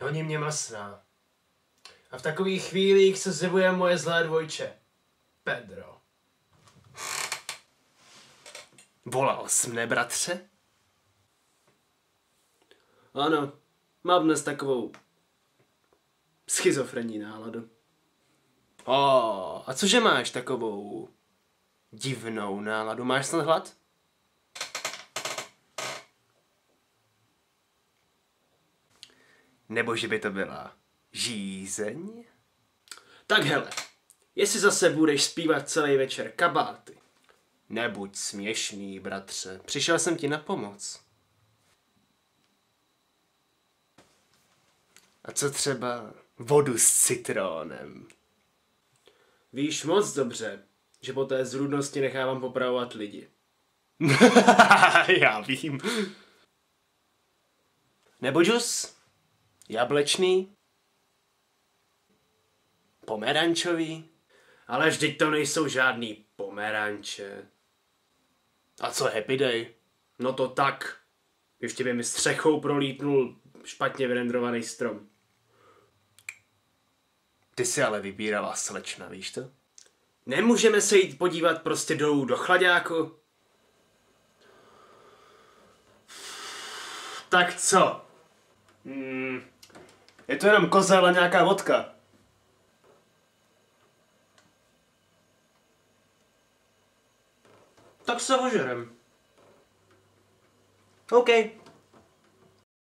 Honí mě masná. A v takových chvílích se zjevuje moje zlé dvojče. Pedro. Volal jsi mne, bratře? Ano, mám dnes takovou schizofrenní náladu. A cože máš takovou divnou náladu? Máš snad hlad? Nebo že by to byla žízeň? Tak hele, jestli zase budeš zpívat celý večer kabáty. Nebuď směšný, bratře. Přišel jsem ti na pomoc. A co třeba vodu s citrónem? Víš moc dobře, že po té zrůdnosti nechávám popravovat lidi. Já vím. Nebo džus? Jablečný? Pomerančový? Ale vždyť to nejsou žádný pomeranče. A co Happy Day? No to tak. Ještě by mi střechou prolítnul špatně vyrendrovaný strom. Ty si ale vybírala slečna, víš to? Nemůžeme se jít podívat prostě dolů do chlaďáku? Tak co? Je to jenom kozel a nějaká vodka. Tak se ožerem. OK.